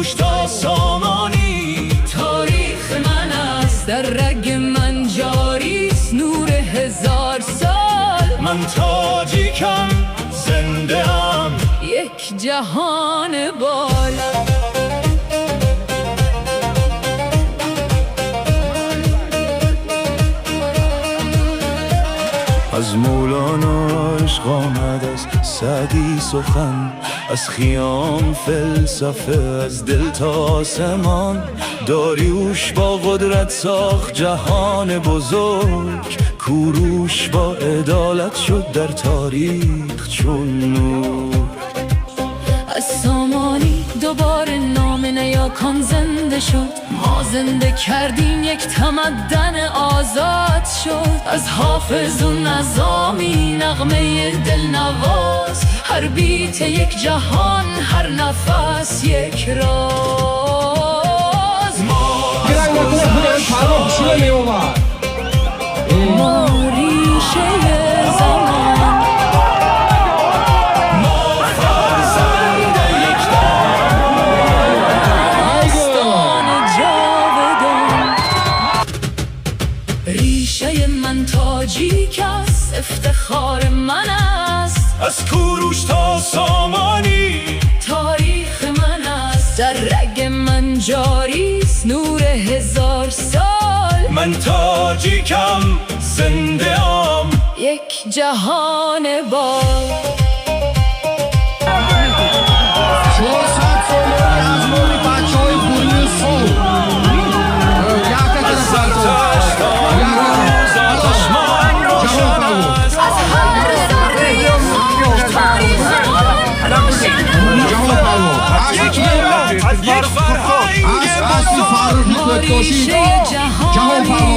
کوروش تا سامانی تاریخ من است، در رگ من جاریست نور 1000 سال. من تاجیکم، زنده ام، یک جهان بالا. از مولانا عشق آمد، از سعدی سخن، از خیام فلسفه، از دل تا آسمان. داریوش با قدرت ساخت جهان بزرگ، کوروش با عدالت شد در تاریخ چون نور. از سامانی دوباره نام نیاکان زنده شد، ما زنده کردیم یک تمدن آزاد شد. از حافظ و نظامی نغمه دلنواز، هر بیت یک جهان، هر نفس یک راز. ما ریشه زمان، ما فرزند یک داستان جاودان. ریشه من تاجیک است، افتخار من است. از کوروش تا سامانی تاریخ من است، در رگ من جاریست نور 1000 سال. من تاجیکم، زنده ام، یک جهان بالا. یک فرهنگ بزرگ، ما ریشه جهانی